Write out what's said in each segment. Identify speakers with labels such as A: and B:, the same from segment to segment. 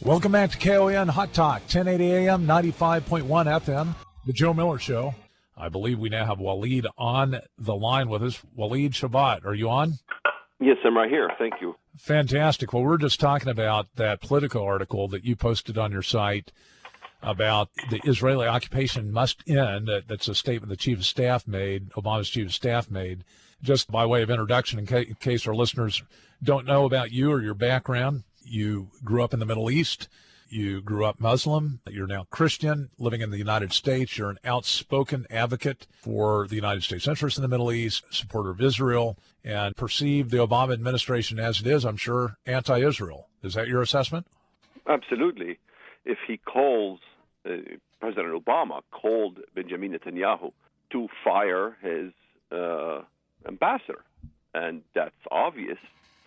A: Welcome back to KON Hot Talk, 1080 AM, 95.1 FM, The Joe Miller Show. I believe we now have Walid on the line with us. Walid Shoebat, are you on?
B: Yes, I'm right here. Thank you.
A: Fantastic. Well, we're just talking about that Politico article that you posted on your site about the Israeli occupation must end. That's a statement the Chief of Staff made, Obama's Chief of Staff made. Just by way of introduction, in case our listeners don't know about you or your background, you grew up in the Middle East. You grew up Muslim. You're now Christian, living in the United States. You're an outspoken advocate for the United States interests in the Middle East, supporter of Israel, and perceive the Obama administration as it is, I'm sure, anti-Israel. Is that your assessment?
B: Absolutely. If he calls, President Obama called Benjamin Netanyahu to fire his ambassador, and that's obvious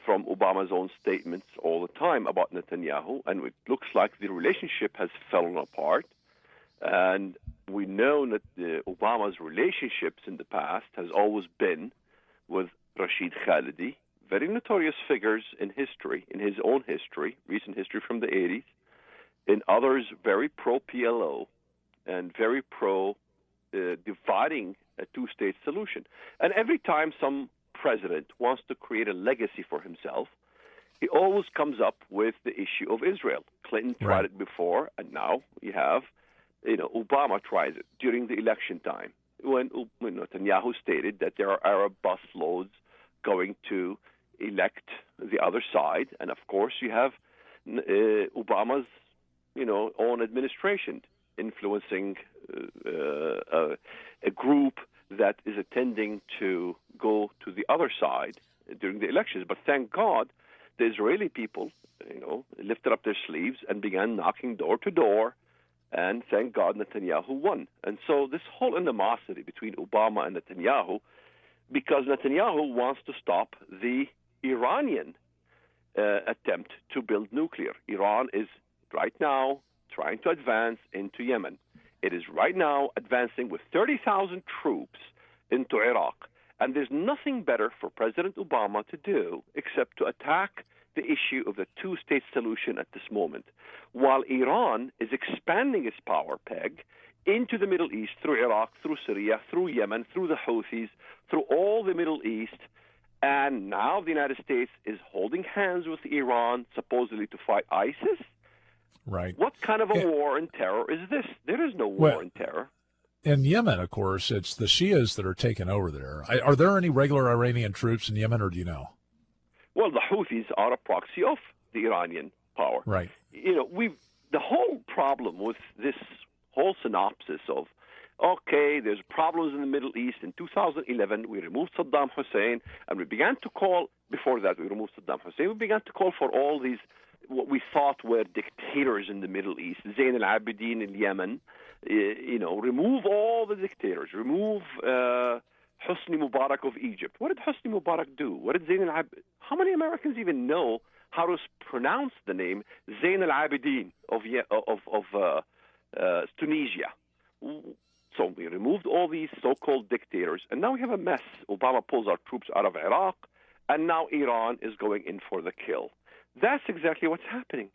B: from Obama's own statements all the time about Netanyahu, and it looks like the relationship has fallen apart. And we know that Obama's relationships in the past has always been with Rashid Khalidi, very notorious figures in history, in his own history, recent history from the 80s, in others very pro-PLO and very pro-dividing a two-state solution. And every time some president wants to create a legacy for himself, he always comes up with the issue of Israel. Clinton tried it before, and now you have, Obama tries it during the election time when Netanyahu stated that there are Arab bus loads going to elect the other side, and of course you have Obama's, own administration influencing a group that is attending to go to the other side during the elections. But thank God, the Israeli people, lifted up their sleeves and began knocking door to door, and thank God Netanyahu won. And so this whole animosity between Obama and Netanyahu, because Netanyahu wants to stop the Iranian attempt to build nuclear. Iran is right now trying to advance into Yemen. It is right now advancing with 30,000 troops into Iraq. And there's nothing better for President Obama to do except to attack the issue of the two-state solution at this moment, while Iran is expanding its power peg into the Middle East through Iraq, through Syria, through Yemen, through the Houthis, through all the Middle East. And now the United States is holding hands with Iran, supposedly to fight ISIS.
A: Right.
B: What kind of a war in terror is this? There is no war in terror.
A: In Yemen, of course, it's the Shias that are taking over there. Are there any regular Iranian troops in Yemen, or do you know?
B: Well, the Houthis are a proxy of the Iranian power.
A: Right.
B: The whole problem with this whole synopsis of, okay, there's problems in the Middle East. In 2011, we removed Saddam Hussein, and we began to call, before that we removed Saddam Hussein, we began to call for all these what we thought were dictators in the Middle East, Zayn al-Abidin in Yemen, remove all the dictators, remove Hosni Mubarak of Egypt. What did Hosni Mubarak do? What did Zayn al-Abidin? How many Americans even know how to pronounce the name Zayn al-Abidin of Tunisia? So we removed all these so-called dictators, and now we have a mess. Obama pulls our troops out of Iraq, and now Iran is going in for the kill. That's exactly what's happening.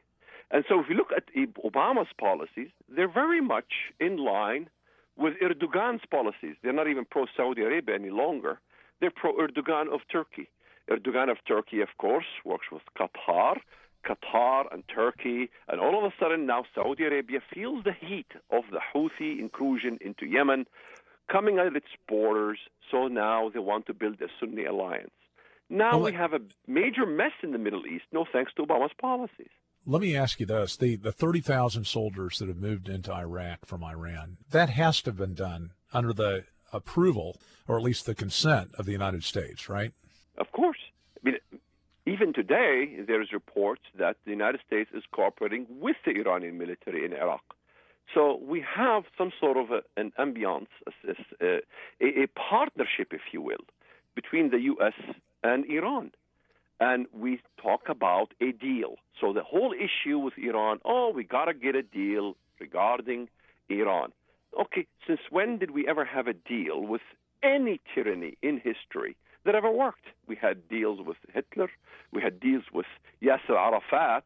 B: And so if you look at Obama's policies, they're very much in line with Erdogan's policies. They're not even pro-Saudi Arabia any longer. They're pro-Erdogan of Turkey. Erdogan of Turkey, of course, works with Qatar and Turkey, and all of a sudden now Saudi Arabia feels the heat of the Houthi incursion into Yemen coming at its borders, so now they want to build a Sunni alliance. Now we have a major mess in the Middle East, no thanks to Obama's policies.
A: Let me ask you this. The 30,000 soldiers that have moved into Iraq from Iran, that has to have been done under the approval, or at least the consent, of the United States, right?
B: Of course. I mean, even today, there's reports that the United States is cooperating with the Iranian military in Iraq. So we have some sort of an ambiance, a partnership, if you will, between the U.S. and Iran. And we talk about a deal. So the whole issue with Iran, we got to get a deal regarding Iran. Okay, since when did we ever have a deal with any tyranny in history that ever worked? We had deals with Hitler. We had deals with Yasser Arafat.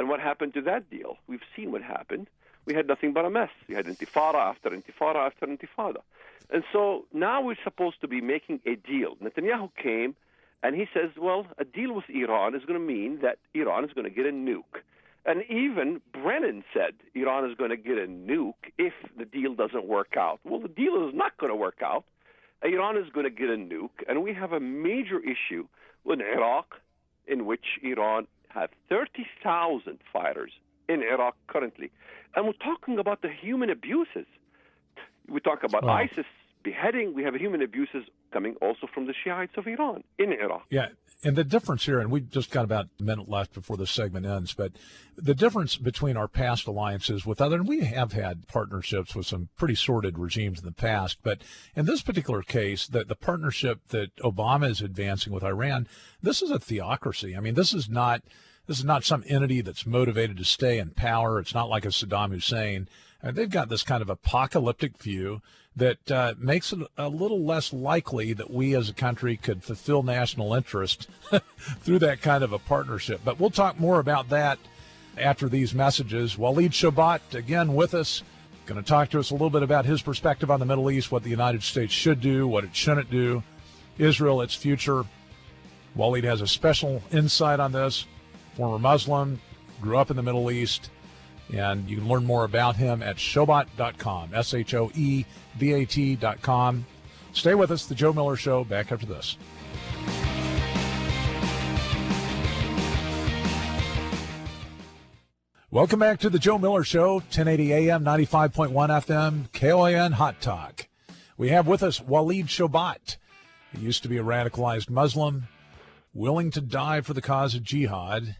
B: And what happened to that deal? We've seen what happened. We had nothing but a mess. We had intifada after intifada after intifada. And so now we're supposed to be making a deal. Netanyahu came and he says, well, a deal with Iran is going to mean that Iran is going to get a nuke. And even Brennan said Iran is going to get a nuke if the deal doesn't work out. Well, the deal is not going to work out. Iran is going to get a nuke. And we have a major issue with Iraq, in which Iran have 30,000 fighters in Iraq currently. And we're talking about the human abuses. We talk about ISIS beheading. We have human abuses coming also from the Shiites of Iran in Iraq.
A: Yeah, and the difference here, and we've just got about a minute left before this segment ends, but the difference between our past alliances with other, and we have had partnerships with some pretty sordid regimes in the past, but in this particular case, the partnership that Obama is advancing with Iran, this is a theocracy. I mean, this is not some entity that's motivated to stay in power. It's not like a Saddam Hussein. They've got this kind of apocalyptic view that makes it a little less likely that we as a country could fulfill national interest through that kind of a partnership. But we'll talk more about that after these messages. Walid Shoebat, again with us, going to talk to us a little bit about his perspective on the Middle East, what the United States should do, what it shouldn't do, Israel, its future. Walid has a special insight on this. Former Muslim, grew up in the Middle East, and you can learn more about him at Shoebat.com, SHOEBAT.com. Stay with us, The Joe Miller Show, back after this. Welcome back to The Joe Miller Show, 1080 AM, 95.1 FM, KOAN Hot Talk. We have with us Walid Shoebat. He used to be a radicalized Muslim, willing to die for the cause of jihad,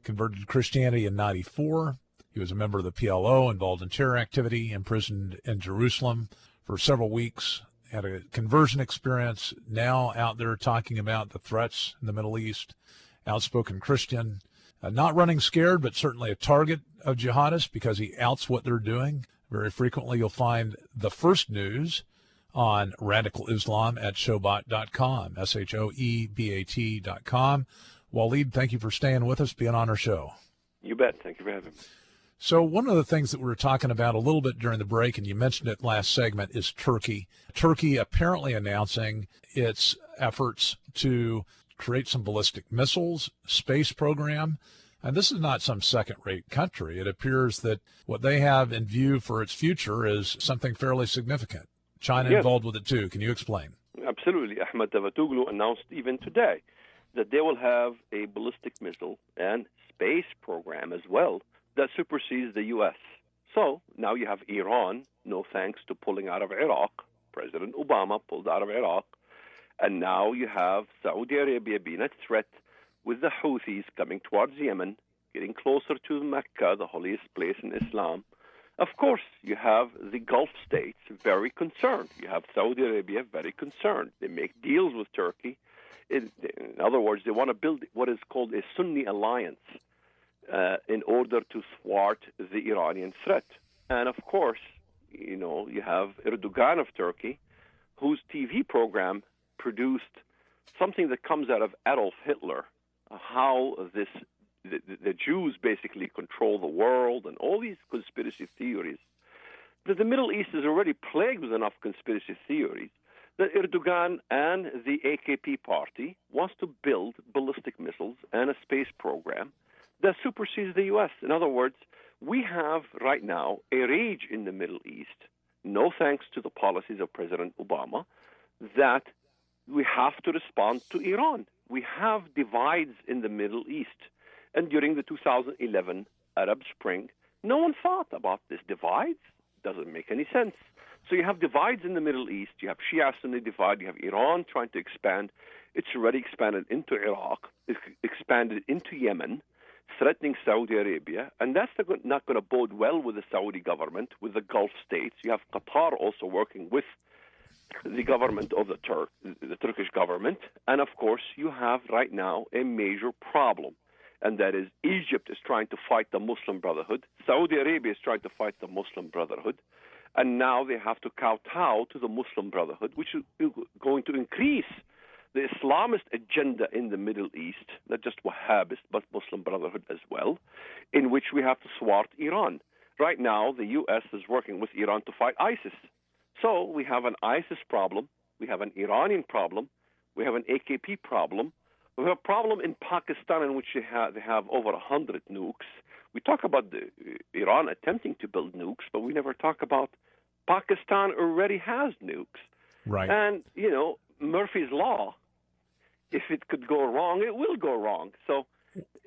A: converted to Christianity in 94. He was a member of the PLO, involved in terror activity, imprisoned in Jerusalem for several weeks, had a conversion experience, now out there talking about the threats in the Middle East, outspoken Christian, not running scared, but certainly a target of jihadists because he outs what they're doing. Very frequently you'll find the first news on radical Islam at Shoebat.com, SHOEBAT.com. Walid, thank you for staying with us, being on our show.
B: You bet. Thank you for having me.
A: So one of the things that we were talking about a little bit during the break, and you mentioned it last segment, is Turkey. Turkey apparently announcing its efforts to create some ballistic missiles, space program. And this is not some second-rate country. It appears that what they have in view for its future is something fairly significant. China involved with it too. Can you explain?
B: Absolutely. Ahmed Davutoglu announced even today that they will have a ballistic missile and space program as well that supersedes the U.S. So now you have Iran, no thanks to pulling out of Iraq. President Obama pulled out of Iraq. And now you have Saudi Arabia being a threat with the Houthis coming towards Yemen, getting closer to Mecca, the holiest place in Islam. Of course, you have the Gulf states very concerned. You have Saudi Arabia very concerned. They make deals with Turkey. In other words, they want to build what is called a Sunni alliance in order to thwart the Iranian threat. And of course, you have Erdogan of Turkey, whose TV program produced something that comes out of Adolf Hitler, how the Jews basically control the world and all these conspiracy theories. But the Middle East is already plagued with enough conspiracy theories that Erdogan and the AKP party wants to build ballistic missiles and a space program that supersedes the U.S. In other words, we have right now a rage in the Middle East, no thanks to the policies of President Obama, that we have to respond to Iran. We have divides in the Middle East. And during the 2011 Arab Spring, no one thought about this divides. Doesn't make any sense. So you have divides in the Middle East. You have Shia-Sunni divide. You have Iran trying to expand. It's already expanded into Iraq. It's expanded into Yemen, threatening Saudi Arabia. And that's not going to bode well with the Saudi government, with the Gulf states. You have Qatar also working with the government of the Turkish government. And, of course, you have right now a major problem. And that is Egypt is trying to fight the Muslim Brotherhood. Saudi Arabia is trying to fight the Muslim Brotherhood. And now they have to kowtow to the Muslim Brotherhood, which is going to increase the Islamist agenda in the Middle East, not just Wahhabist, but Muslim Brotherhood as well, in which we have to thwart Iran. Right now, the U.S. is working with Iran to fight ISIS. So we have an ISIS problem, we have an Iranian problem, we have an AKP problem, we have a problem in Pakistan in which they have over 100 nukes. We talk about Iran attempting to build nukes, but we never talk about Pakistan already has nukes.
A: Right.
B: And, Murphy's Law, if it could go wrong, it will go wrong. So,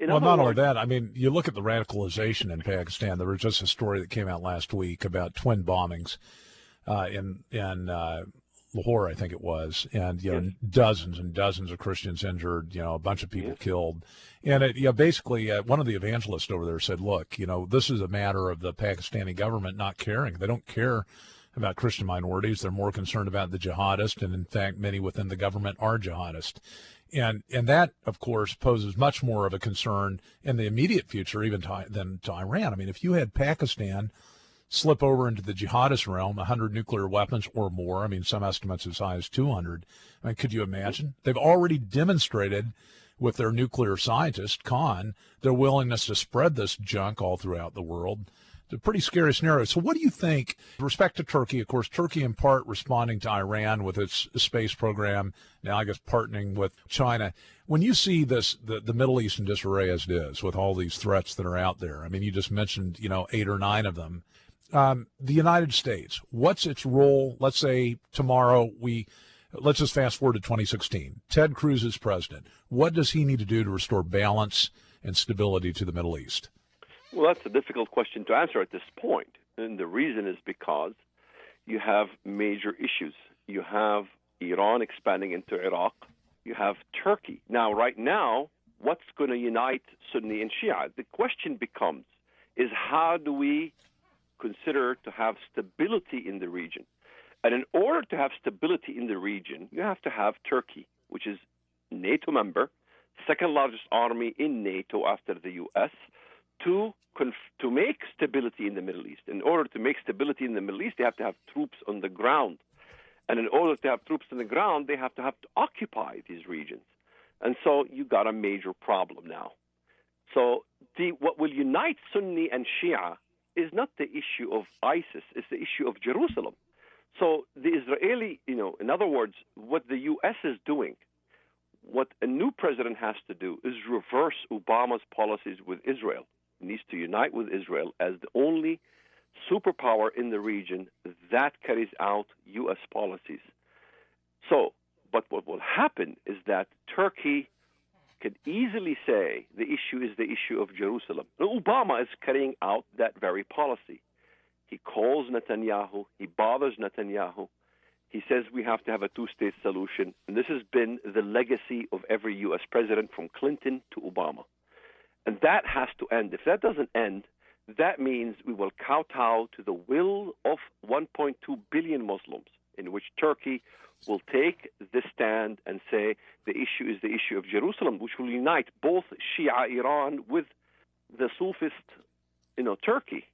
A: not only that, I mean, you look at the radicalization in Pakistan. There was just a story that came out last week about twin bombings in Lahore, I think it was, and dozens and dozens of Christians injured, a bunch of people killed. And basically, one of the evangelists over there said, look, this is a matter of the Pakistani government not caring. They don't care about Christian minorities. They're more concerned about the jihadists, and in fact, many within the government are jihadists. And that, of course, poses much more of a concern in the immediate future even than to Iran. I mean, if you had Pakistan slip over into the jihadist realm, 100 nuclear weapons or more, I mean, some estimates as high as 200, I mean, could you imagine? They've already demonstrated with their nuclear scientist, Khan, their willingness to spread this junk all throughout the world. It's a pretty scary scenario. So what do you think, with respect to Turkey, of course, Turkey in part responding to Iran with its space program, now I guess partnering with China. When you see this, the Middle East in disarray as it is, with all these threats that are out there, I mean, you just mentioned, 8 or 9 of them. The United States, what's its role? Let's say tomorrow let's just fast forward to 2016. Ted Cruz is president. What does he need to do to restore balance and stability to the Middle East?
B: Well, that's a difficult question to answer at this point. And the reason is because you have major issues. You have Iran expanding into Iraq. You have Turkey. Now, right now, what's going to unite Sunni and Shia? The question becomes, is how do we consider to have stability in the region? And in order to have stability in the region, you have to have Turkey, which is NATO member, second largest army in NATO after the U.S., to make stability in the Middle East. In order to make stability in the Middle East, they have to have troops on the ground. And in order to have troops on the ground, they have to occupy these regions. And so you got a major problem now. So what will unite Sunni and Shia is not the issue of ISIS, it's the issue of Jerusalem. So the Israeli, in other words, what the U.S. is doing, what a new president has to do is reverse Obama's policies with Israel. He needs to unite with Israel as the only superpower in the region that carries out U.S. policies. So, but what will happen is that Turkey could easily say the issue is the issue of Jerusalem. Now, Obama is carrying out that very policy. He calls Netanyahu. He bothers Netanyahu. He says we have to have a two-state solution. And this has been the legacy of every U.S. president from Clinton to Obama. And that has to end. If that doesn't end, that means we will kowtow to the will of 1.2 billion Muslims, in which Turkey will take this stand and say the issue is the issue of Jerusalem, which will unite both Shia Iran with the Sufist, Turkey.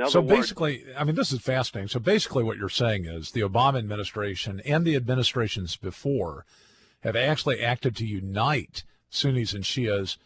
A: So basically, I mean, this is fascinating. So basically what you're saying is the Obama administration and the administrations before have actually acted to unite Sunnis and Shias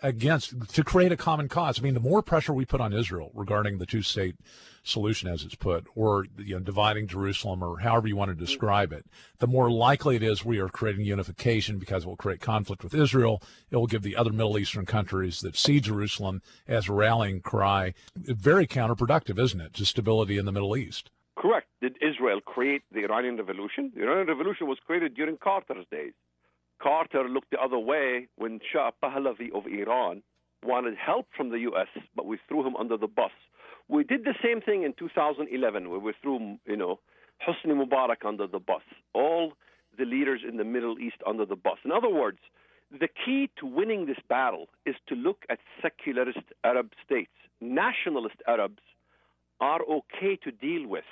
A: to create a common cause. I mean, the more pressure we put on Israel regarding the two-state solution, as it's put, or dividing Jerusalem, or however you want to describe it, the more likely it is we are creating unification, because it will create conflict with Israel. It will give the other Middle Eastern countries that see Jerusalem as a rallying cry. Very counterproductive, isn't it, to stability in the Middle East?
B: Correct. Did Israel create the Iranian Revolution? The Iranian Revolution was created during Carter's days. Carter looked the other way when Shah Pahlavi of Iran wanted help from the U.S., but we threw him under the bus. We did the same thing in 2011, where we threw, Hosni Mubarak under the bus, all the leaders in the Middle East under the bus. In other words, the key to winning this battle is to look at secularist Arab states. Nationalist Arabs are okay to deal with.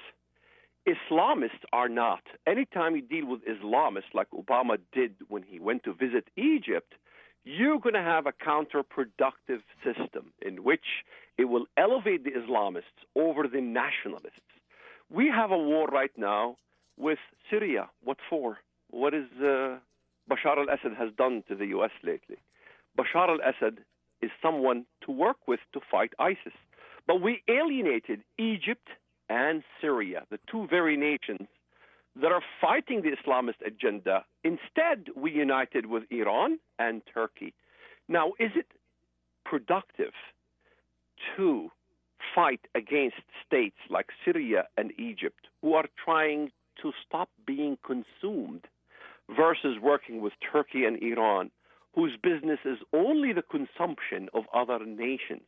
B: Islamists are not. Anytime you deal with Islamists, like Obama did when he went to visit Egypt, you're going to have a counterproductive system in which it will elevate the Islamists over the nationalists. We have a war right now with Syria. What for? What is Bashar al-Assad has done to the U.S. lately. Bashar al-Assad is someone to work with to fight ISIS. But we alienated Egypt and Syria, the two very nations that are fighting the Islamist agenda. Instead, we united with Iran and Turkey. Now, is it productive to fight against states like Syria and Egypt who are trying to stop being consumed versus working with Turkey and Iran, whose business is only the consumption of other nations?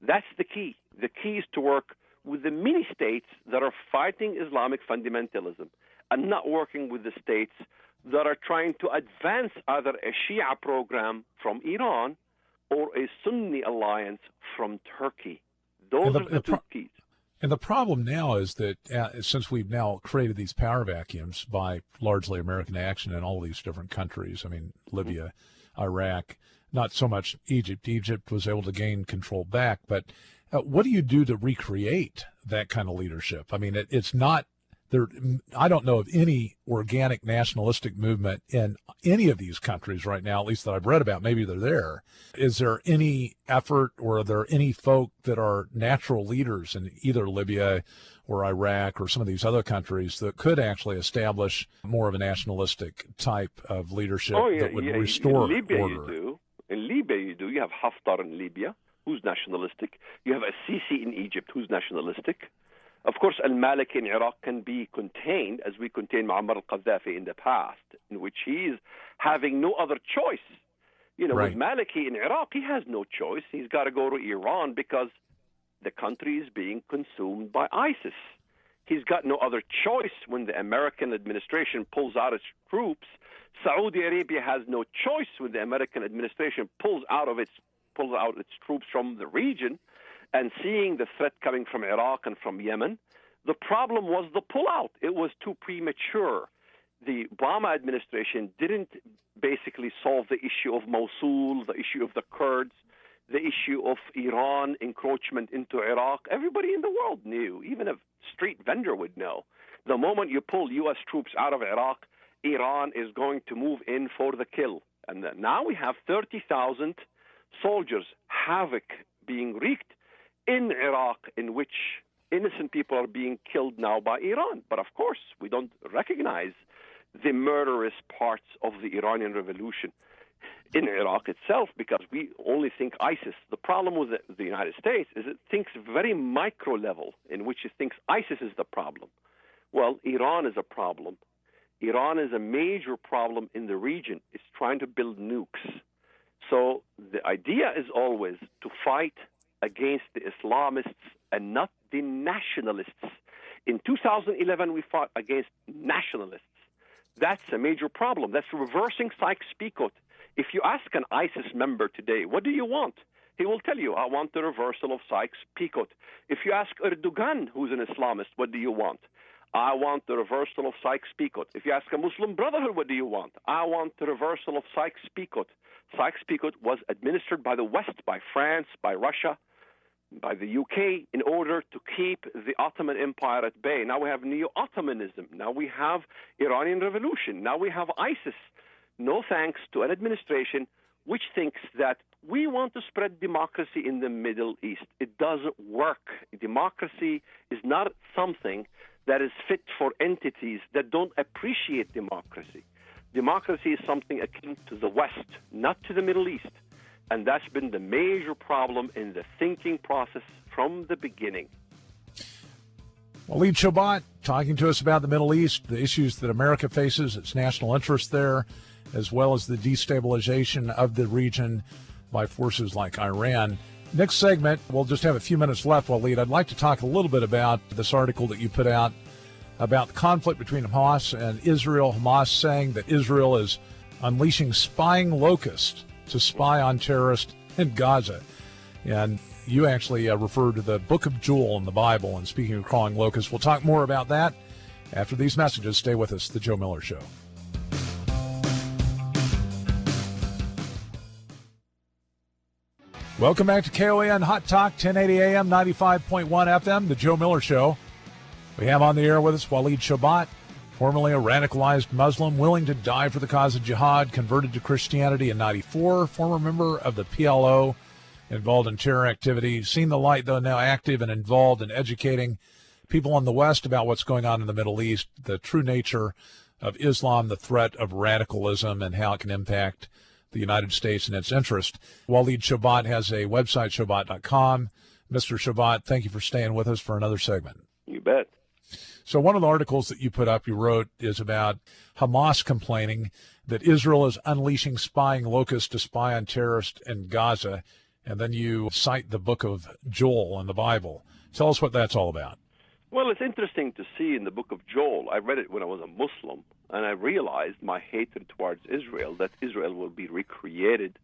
B: That's the key. The key is to work with the many states that are fighting Islamic fundamentalism and not working with the states that are trying to advance either a Shia program from Iran or a Sunni alliance from Turkey. Those are the two keys.
A: And the problem now is that since we've now created these power vacuums by largely American action in all these different countries, I mean, Libya, Iraq, not so much Egypt. Egypt was able to gain control back. But what do you do to recreate that kind of leadership? I mean, it's not there. I don't know of any organic nationalistic movement in any of these countries right now, at least that I've read about. Maybe they're there. Is there any effort, or are there any folk that are natural leaders in either Libya or Iraq or some of these other countries that could actually establish more of a nationalistic type of leadership that would restore
B: in Libya
A: order?
B: You do. In Libya, you do. You have Haftar in Libya, who's nationalistic. You have Sisi in Egypt, who's nationalistic. Of course, al-Maliki in Iraq can be contained, as we contained Muammar al-Qaddafi in the past, in which he is having no other choice. You know,
A: Right.
B: with Maliki in Iraq, he has no choice. He's got to go to Iran because the country is being consumed by ISIS. He's got no other choice when the American administration pulls out its troops. Saudi Arabia has no choice when the American administration pulls out its troops from the region. And seeing the threat coming from Iraq and from Yemen, the problem was the pullout. It was too premature. The Obama administration didn't basically solve the issue of Mosul, the issue of the Kurds, the issue of Iran encroachment into Iraq. Everybody in the world knew, even a street vendor would know. The moment you pull U.S. troops out of Iraq, Iran is going to move in for the kill. And now we have 30,000 soldiers, havoc being wreaked in Iraq, in which innocent people are being killed now by Iran. But of course, we don't recognize the murderous parts of the Iranian revolution in Iraq itself because we only think ISIS. The problem with the United States is it thinks very micro level, in which it thinks ISIS is the problem. Well, Iran is a problem. Iran is a major problem in the region. It's trying to build nukes. So the idea is always to fight against the Islamists and not the nationalists. In 2011, we fought against nationalists. That's a major problem. That's reversing Sykes-Picot. If you ask an ISIS member today, what do you want? He will tell you, I want the reversal of Sykes-Picot. If you ask Erdogan, who's an Islamist, what do you want? I want the reversal of Sykes-Picot. If you ask a Muslim Brotherhood, what do you want? I want the reversal of Sykes-Picot. Sykes-Picot was administered by the West, by France, by Russia, by the UK, in order to keep the Ottoman Empire at bay. Now we have neo-Ottomanism. Now we have Iranian Revolution. Now we have ISIS. No thanks to an administration which thinks that we want to spread democracy in the Middle East. It doesn't work. Democracy is not something that is fit for entities that don't appreciate democracy. Democracy is something akin to the West, not to the Middle East. And that's been the major problem in the thinking process from the beginning.
A: Walid Shoebat talking to us about the Middle East, the issues that America faces, its national interest there, as well as the destabilization of the region by forces like Iran. Next segment, we'll just have a few minutes left, Walid. I'd like to talk a little bit about this article that you put out about the conflict between Hamas and Israel. Hamas saying that Israel is unleashing spying locusts to spy on terrorists in Gaza. And you actually referred to the Book of Joel in the Bible. And speaking of crawling locusts, we'll talk more about that after these messages. Stay with us, The Joe Miller Show. Welcome back to KOAN Hot Talk, 1080 AM, 95.1 FM, The Joe Miller Show. We have on the air with us Walid Shoebat, formerly a radicalized Muslim willing to die for the cause of jihad, converted to Christianity in 94, former member of the PLO, involved in terror activity, seen the light, though now active and involved in educating people in the West about what's going on in the Middle East, the true nature of Islam, the threat of radicalism, and how it can impact the United States and its interest. Walid Shoebat has a website, shoebat.com. Mr. Shoebat, thank you for staying with us for another segment.
B: You bet.
A: So one of the articles that you put up, you wrote, is about Hamas complaining that Israel is unleashing spying locusts to spy on terrorists in Gaza, and then you cite the book of Joel in the Bible. Tell us what that's all about.
B: Well, it's interesting to see in the book of Joel. I read it when I was a Muslim, and I realized my hatred towards Israel, that Israel will be recreated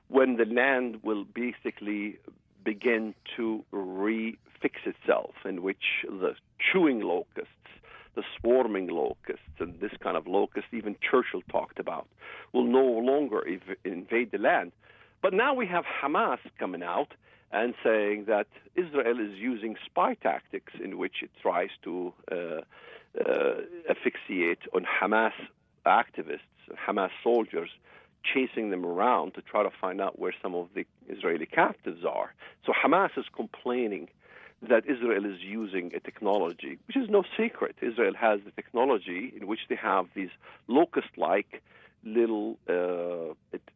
B: when the land will basically begin to refix itself, in which the chewing locusts, the swarming locusts, and this kind of locust even Churchill talked about, will no longer invade the land. But now we have Hamas coming out and saying that Israel is using spy tactics in which it tries to asphyxiate on Hamas activists, Hamas soldiers, chasing them around to try to find out where some of the Israeli captives are. So Hamas is complaining that Israel is using a technology, which is no secret. Israel has the technology in which they have these locust-like little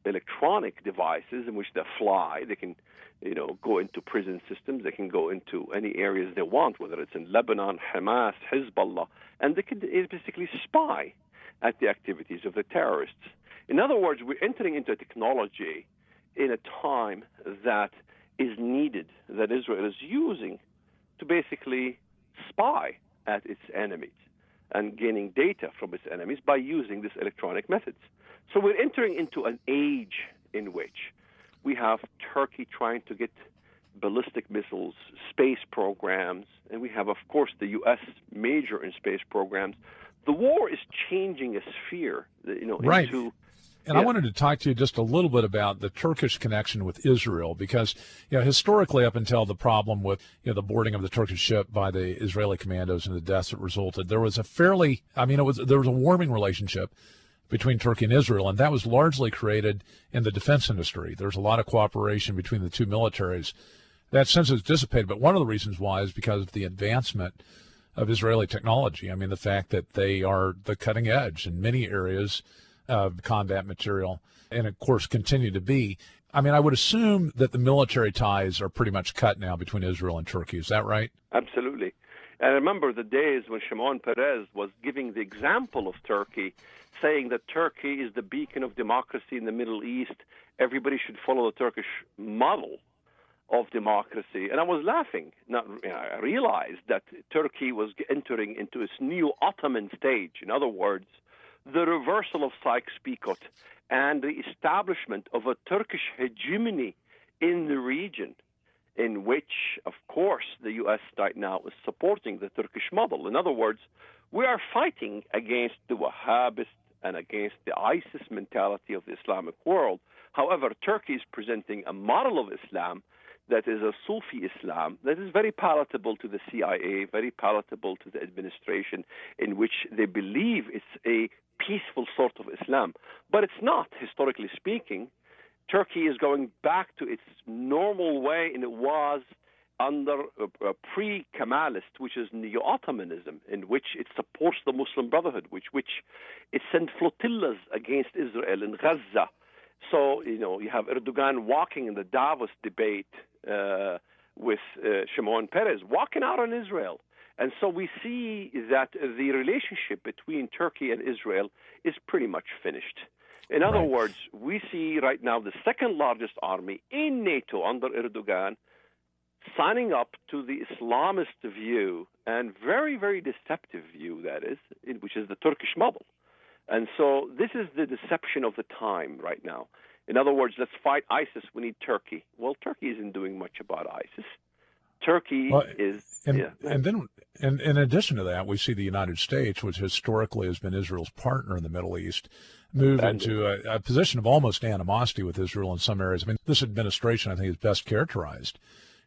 B: electronic devices in which they fly. They can, go into prison systems. They can go into any areas they want, whether it's in Lebanon, Hamas, Hezbollah, and they can basically spy at the activities of the terrorists. In other words, we're entering into a technology in a time that is needed, that Israel is using to basically spy at its enemies and gaining data from its enemies by using these electronic methods. So we're entering into an age in which we have Turkey trying to get ballistic missiles, space programs, and we have, of course, the U.S. major in space programs. The war is changing a sphere,
A: right.
B: into...
A: And I wanted to talk to you just a little bit about the Turkish connection with Israel, because historically, up until the problem with the boarding of the Turkish ship by the Israeli commandos and the deaths that resulted, there was there was a warming relationship between Turkey and Israel, and that was largely created in the defense industry. There's a lot of cooperation between the two militaries. That sense has dissipated, but one of the reasons why is because of the advancement of Israeli technology. I mean, the fact that they are the cutting edge in many areas of combat material, and of course continue to be. I mean, I would assume that the military ties are pretty much cut now between Israel and Turkey. Is that right?
B: Absolutely. And I remember the days when Shimon Peres was giving the example of Turkey, saying that Turkey is the beacon of democracy in the Middle East. Everybody should follow the Turkish model of democracy. And I was laughing. I realized that Turkey was entering into its new Ottoman stage. In other words, the reversal of Sykes-Picot and the establishment of a Turkish hegemony in the region, in which, of course, the U.S. right now is supporting the Turkish model. In other words, we are fighting against the Wahhabists and against the ISIS mentality of the Islamic world. However, Turkey is presenting a model of Islam that is a Sufi Islam that is very palatable to the CIA, very palatable to the administration, in which they believe it's a peaceful sort of Islam. But it's not, historically speaking. Turkey is going back to its normal way, and it was under pre-Kemalist, which is Neo-Ottomanism, in which it supports the Muslim Brotherhood, which it sent flotillas against Israel in Gaza. So, you have Erdogan walking in the Davos debate with Shimon Peres, walking out on Israel. And so we see that the relationship between Turkey and Israel is pretty much finished. In other words, we see right now the second largest army in NATO under Erdogan signing up to the Islamist view, and very, very deceptive view, that is, which is the Turkish model. And so this is the deception of the time right now. In other words, let's fight ISIS. We need Turkey. Well, Turkey isn't doing much about ISIS. Turkey is...
A: And then, in addition to that, we see the United States, which historically has been Israel's partner in the Middle East, move into a position of almost animosity with Israel in some areas. I mean, this administration, I think, is best characterized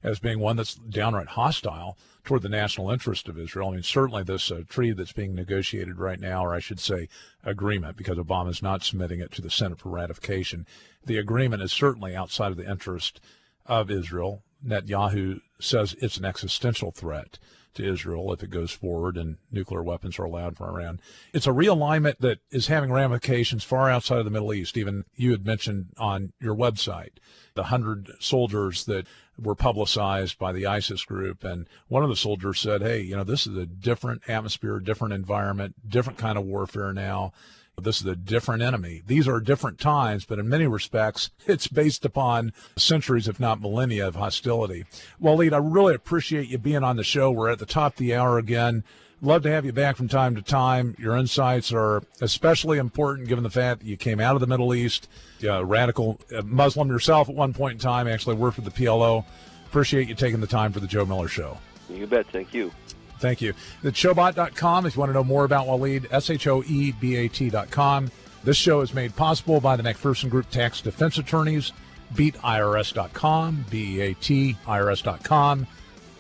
A: as being one that's downright hostile toward the national interest of Israel. I mean, certainly this treaty that's being negotiated right now, or I should say agreement, because Obama's not submitting it to the Senate for ratification. The agreement is certainly outside of the interest of Israel. Netanyahu says it's an existential threat to Israel if it goes forward and nuclear weapons are allowed for Iran. It's a realignment that is having ramifications far outside of the Middle East. Even you had mentioned on your website the 100 soldiers that were publicized by the ISIS group. And one of the soldiers said, hey, you know, this is a different atmosphere, different environment, different kind of warfare now. This is a different enemy. These are different times, but in many respects, it's based upon centuries, if not millennia, of hostility. Walid, I really appreciate you being on the show. We're at the top of the hour again. Love to have you back from time to time. Your insights are especially important given the fact that you came out of the Middle East, radical Muslim yourself at one point in time, actually worked with the PLO. Appreciate you taking the time for the Joe Miller Show.
B: You bet. Thank you.
A: Thank you. It's Shoebat.com if you want to know more about Walid, SHOEBAT.com. This show is made possible by the McPherson Group Tax Defense Attorneys, BeatIRS.com, BEAT, IRS.com,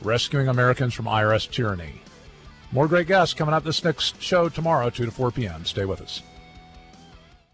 A: rescuing Americans from IRS tyranny. More great guests coming up this next show tomorrow, 2 to 4 p.m. Stay with us.